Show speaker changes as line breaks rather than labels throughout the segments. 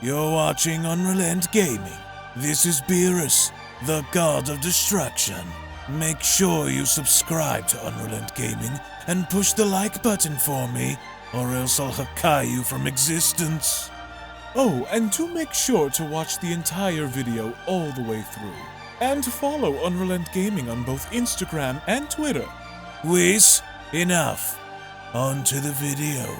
You're watching UnrealEntGaming. This is Beerus, the god of destruction. Make sure you subscribe to UnrealEntGaming and push the like button for me, or else I'll Hakai you from existence.
Oh, and do make sure to watch the entire video all the way through. And to follow UnrealEntGaming on both Instagram and Twitter.
Whis, enough. On to the video.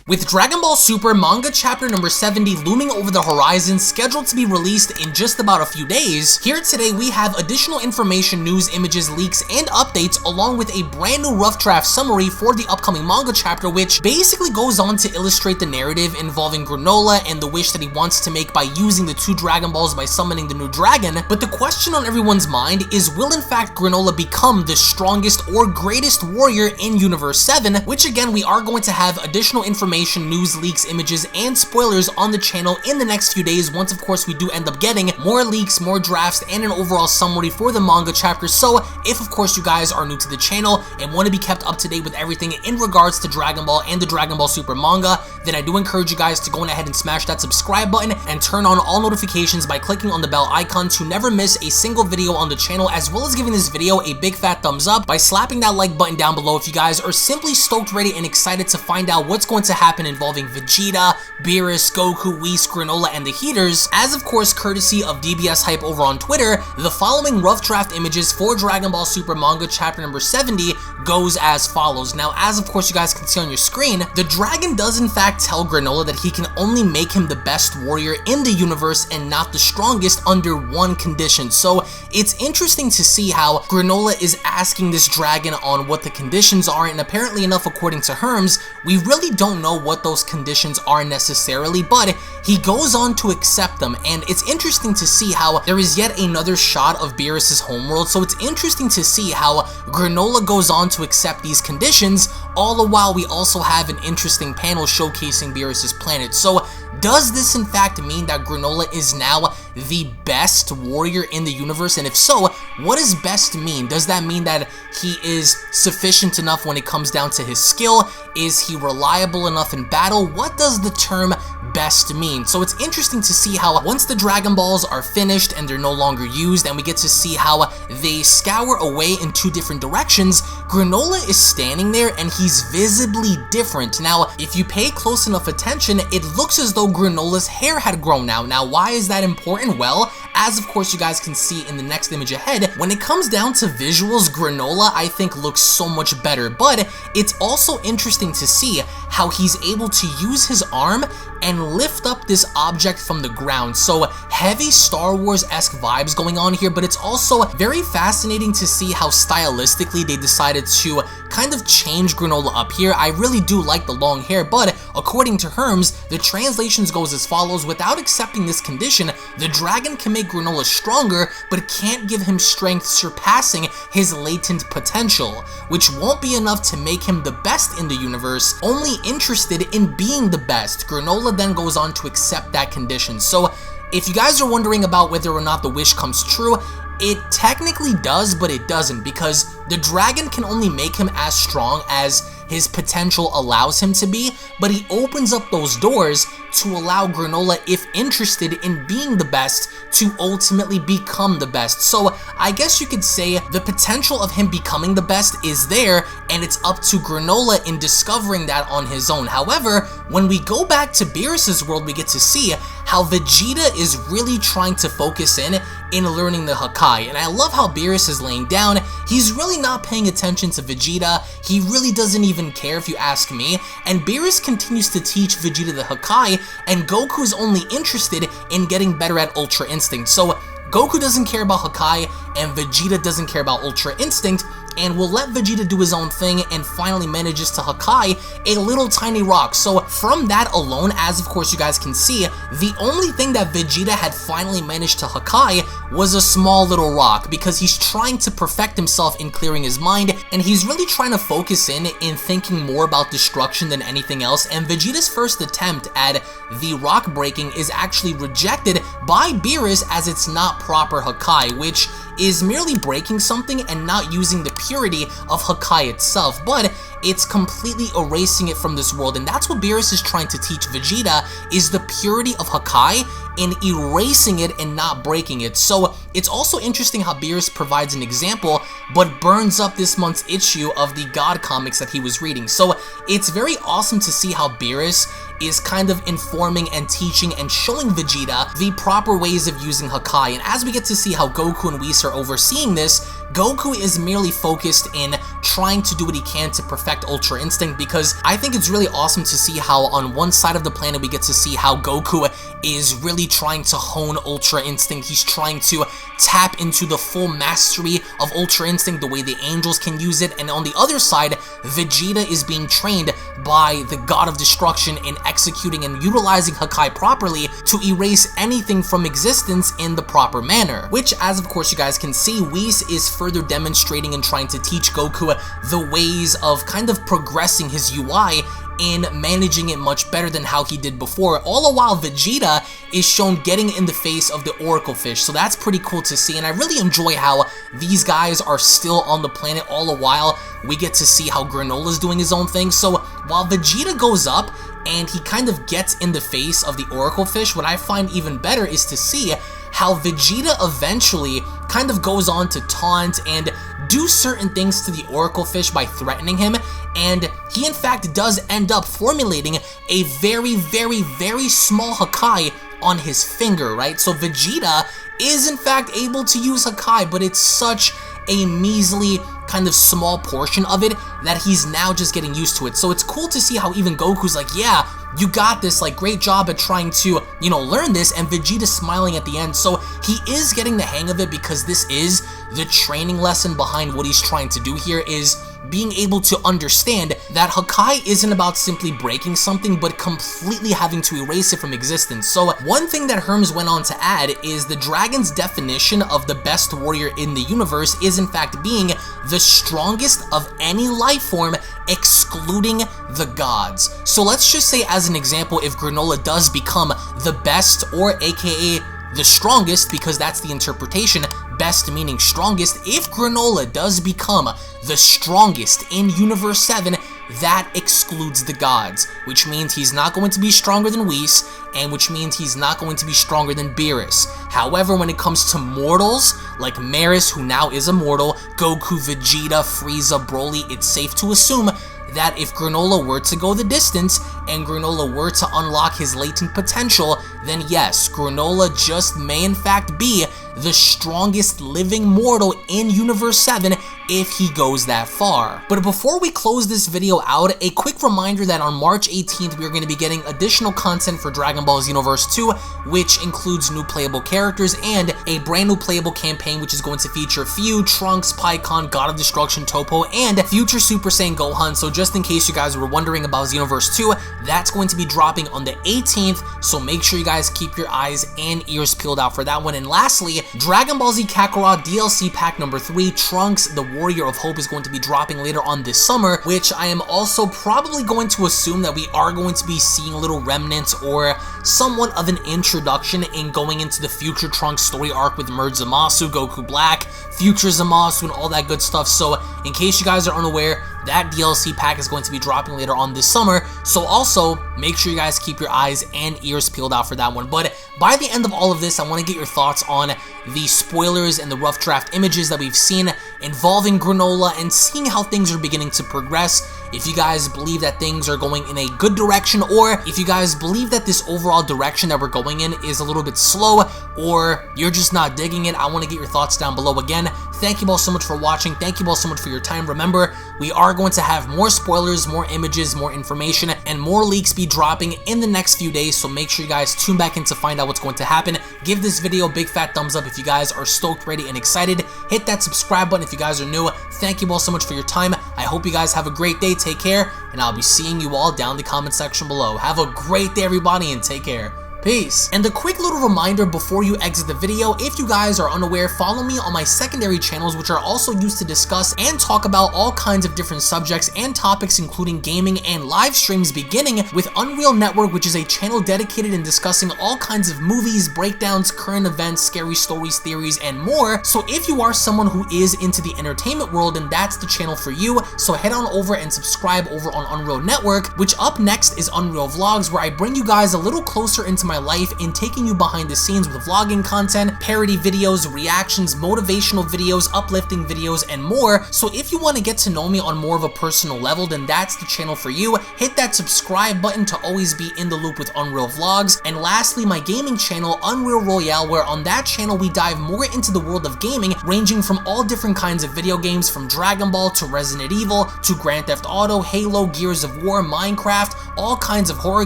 With Dragon Ball Super Manga Chapter number 70 looming over the horizon, scheduled to be released in just about a few days, here today we have additional information, news, images, leaks, and updates, along with a brand new rough draft summary for the upcoming manga chapter, which basically goes on to illustrate the narrative involving Granolah and the wish that he wants to make by using the 2 Dragon Balls by summoning the new dragon. But the question on everyone's mind is, will in fact Granolah become the strongest or greatest warrior in Universe 7, which again we are going to have additional information, news, leaks, images, and spoilers on the channel in the next few days, once of course we do end up getting more leaks, more drafts, and an overall summary for the manga chapter. So if of course you guys are new to the channel and want to be kept up to date with everything in regards to Dragon Ball and the Dragon Ball Super manga, then I do encourage you guys to go ahead and smash that subscribe button and turn on all notifications by clicking on the bell icon to never miss a single video on the channel, as well as giving this video a big fat thumbs up by slapping that like button down below if you guys are simply stoked, ready, and excited to find out what's going to happen involving Vegeta, Beerus, Goku, Whis, Granolah, and the Heaters. As of course, courtesy of DBS Hype over on Twitter, the following rough draft images for Dragon Ball Super Manga Chapter number 70 goes as follows. Now, as of course you guys can see on your screen, the dragon does in fact tell Granolah that he can only make him the best warrior in the universe and not the strongest under one condition. So it's interesting to see how Granolah is asking this dragon on what the conditions are, and apparently enough, according to Herms, we really don't know what those conditions are necessarily, but he goes on to accept them. And it's interesting to see how there is yet another shot of Beerus' homeworld, so it's interesting to see how Granolah goes on to accept these conditions, all the while we also have an interesting panel showcasing Beerus' planet. So does this in fact mean that Granolah is now the best warrior in the universe? And if so, what does best mean? Does that mean that he is sufficient enough when it comes down to his skill? Is he reliable enough in battle? What does the term best mean? So it's interesting to see how once the Dragon Balls are finished and they're no longer used, and we get to see how they scour away in 2 different directions, Granolah is standing there and he's visibly different. Now, if you pay close enough attention, it looks as though Granolah's hair had grown out. Now, why is that important? Well, as of course you guys can see in the next image ahead, when it comes down to visuals, Granolah I think looks so much better, but it's also interesting to see how he's able to use his arm and lift up this object from the ground. So heavy Star Wars-esque vibes going on here, but it's also very fascinating to see how stylistically they decided to kind of change Granolah up here. I really do like the long hair, but according to Herms, the translations goes as follows: without accepting this condition, the dragon can make Granolah stronger, but can't give him strength surpassing his latent potential, which won't be enough to make him the best in the universe, only interested in being the best. Granolah then goes on to accept that condition. So if you guys are wondering about whether or not the wish comes true, it technically does, but it doesn't, because the dragon can only make him as strong as his potential allows him to be, but he opens up those doors to allow Granolah, if interested in being the best, to ultimately become the best. So I guess you could say the potential of him becoming the best is there, and it's up to Granolah in discovering that on his own. However, when we go back to Beerus' world, we get to see how Vegeta is really trying to focus in learning the Hakai. And I love how Beerus is laying down. He's really not paying attention to Vegeta. He really doesn't even care, if you ask me. And Beerus continues to teach Vegeta the Hakai, and Goku is only interested in getting better at Ultra Instinct. So Goku doesn't care about Hakai, and Vegeta doesn't care about Ultra Instinct, and will let Vegeta do his own thing and finally manages to Hakai a little tiny rock. So from that alone, as of course you guys can see, the only thing that Vegeta had finally managed to Hakai was a small little rock, because he's trying to perfect himself in clearing his mind, and he's really trying to focus in thinking more about destruction than anything else. And Vegeta's first attempt at the rock breaking is actually rejected by Beerus, as it's not proper Hakai, which is merely breaking something and not using the purity of Hakai itself, but it's completely erasing it from this world. And that's what Beerus is trying to teach Vegeta, is the purity of Hakai in erasing it and not breaking it. So it's also interesting how Beerus provides an example but burns up this month's issue of the God comics that he was reading. So it's very awesome to see how Beerus is kind of informing and teaching and showing Vegeta the proper ways of using Hakai. And as we get to see how Goku and Whis are overseeing this, Goku is merely focused in trying to do what he can to perfect Ultra Instinct, because I think it's really awesome to see how on one side of the planet we get to see how Goku is really trying to hone Ultra Instinct. He's trying to tap into the full mastery of Ultra Instinct, the way the angels can use it, and on the other side, Vegeta is being trained by the God of Destruction in executing and utilizing Hakai properly to erase anything from existence in the proper manner, which, as of course you guys can see, Whis is further demonstrating and trying to teach Goku the ways of kind of progressing his UI in managing it much better than how he did before, all the while Vegeta is shown getting in the face of the Oracle Fish. So that's pretty cool to see, and I really enjoy how these guys are still on the planet all the while we get to see how Granolah's doing his own thing. So while Vegeta goes up and he kind of gets in the face of the Oracle Fish, what I find even better is to see how Vegeta eventually kind of goes on to taunt and do certain things to the Oracle Fish by threatening him, and he in fact does end up formulating a very, very, very small Hakai on his finger, right? So Vegeta is in fact able to use Hakai, but it's such a measly kind of small portion of it that he's now just getting used to it. So it's cool to see how even Goku's like, yeah, you got this, like, great job at trying to, you know, learn this, and Vegeta's smiling at the end. So he is getting the hang of it, because this is the training lesson behind what he's trying to do here, is being able to understand that Hakai isn't about simply breaking something, but completely having to erase it from existence. So one thing that Herms went on to add is the dragon's definition of the best warrior in the universe is in fact being the strongest of any life form, excluding the gods. So let's just say, as an example, if Granolah does become the best, or aka the strongest, because that's the interpretation, best meaning strongest, if Granolah does become the strongest in Universe 7, that excludes the gods, which means he's not going to be stronger than Whis, and which means he's not going to be stronger than Beerus. However, when it comes to mortals, like MERUS, who now is immortal, Goku, Vegeta, Frieza, Broly, it's safe to assume that if Granolah were to go the distance, and Granolah were to unlock his latent potential, then yes, Granolah just may in fact be the strongest living mortal in Universe 7 if he goes that far. But before we close this video out, a quick reminder that on March 18th, we are going to be getting additional content for Dragon Ball Xenoverse 2, which includes new playable characters and a brand new playable campaign, which is going to feature Fu, Trunks, Pikkon, God of Destruction, Toppo, and future Super Saiyan Gohan. So just in case you guys were wondering about Xenoverse 2, that's going to be dropping on the 18th, so make sure you guys keep your eyes and ears peeled out for that one. And lastly, Dragon Ball Z Kakarot DLC Pack number 3, Trunks, the Warrior of Hope, is going to be dropping later on this summer, which I am also probably going to assume that we are going to be seeing little remnants or somewhat of an introduction in going into the future Trunks story arc with Merged Zamasu, Goku Black, future Zamasu, and all that good stuff. So in case you guys are unaware, that DLC pack is going to be dropping later on this summer, so also make sure you guys keep your eyes and ears peeled out for that one. But by the end of all of this, I want to get your thoughts on the spoilers and the rough draft images that we've seen involving Granolah, and seeing how things are beginning to progress if you guys believe that things are going in a good direction, or if you guys believe that this overall direction that we're going in is a little bit slow, or you're just not digging it. I want to get your thoughts down below. Again, thank you all so much for watching. Thank you all so much for your time. Remember, we are going to have more spoilers, more images, more information, and more leaks be dropping in the next few days, so make sure you guys tune back in to find out what's going to happen. Give this video a big fat thumbs up if you guys are stoked, ready, and excited. Hit that subscribe button if you guys are new. Thank you all so much for your time. I hope you guys have a great day. Take care, and I'll be seeing you all down in the comment section below. Have a great day, everybody, and take care. Peace. And a quick little reminder before you exit the video, if you guys are unaware, follow me on my secondary channels, which are also used to discuss and talk about all kinds of different subjects and topics, including gaming and live streams, beginning with Unreal Network, which is a channel dedicated in discussing all kinds of movies, breakdowns, current events, scary stories, theories, and more. So if you are someone who is into the entertainment world, then that's the channel for you. So head on over and subscribe over on Unreal Network, which up next is Unreal Vlogs, where I bring you guys a little closer into my life in taking you behind the scenes with vlogging content, parody videos, reactions, motivational videos, uplifting videos, and more. So if you want to get to know me on more of a personal level, then that's the channel for you. Hit that subscribe button to always be in the loop with Unreal Vlogs. And lastly, my gaming channel, Unreal Royale, where on that channel we dive more into the world of gaming, ranging from all different kinds of video games, from Dragon Ball to Resident Evil to Grand Theft Auto, Halo, Gears of War, Minecraft, all kinds of horror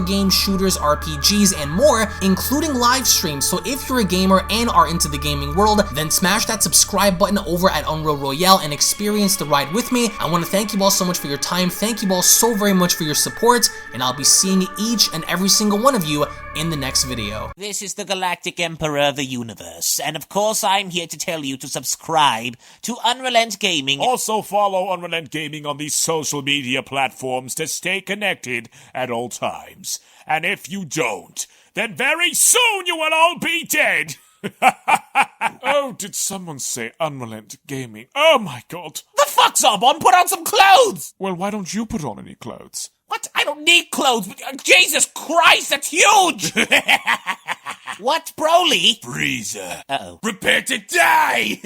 games, shooters, RPGs, and more, including live streams. So if you're a gamer and are into the gaming world, then smash that subscribe button over at Unreal Royale and experience the ride with me. I want to thank you all so much for your time. Thank you all so very much for your support, and I'll be seeing each and every single one of you in the next video.
This is the Galactic Emperor of the Universe, and of course I'm here to tell you to subscribe to UnrealEntGaming.
Also follow UnrealEntGaming on these social media platforms to stay connected at all times. And if you don't, then very soon you will all be dead! Oh, did someone say UnrealEntGaming? Oh my god.
The fuck's up, on? Put on some clothes!
Well, why don't you put on any clothes?
What? I don't need clothes. Jesus Christ, that's huge! What, Broly?
Freezer.
Uh-oh.
Prepare to die!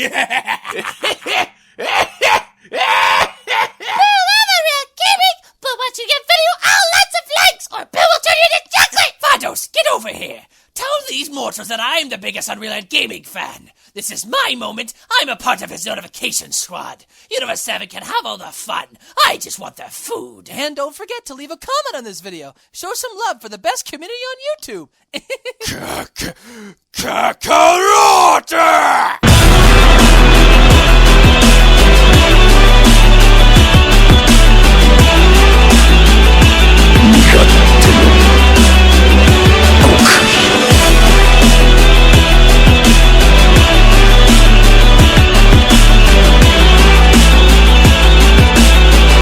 But once you get video, lots of likes, or Bill will turn you into chocolate!
Vados, get over here! Tell these mortals that I'm the biggest UnrealEntGaming fan. This is my moment. I'm a part of his notification squad. Universe 7 can have all the fun. I just want the food.
And don't forget to leave a comment on this video. Show some love for the best community on YouTube.
Kakarot!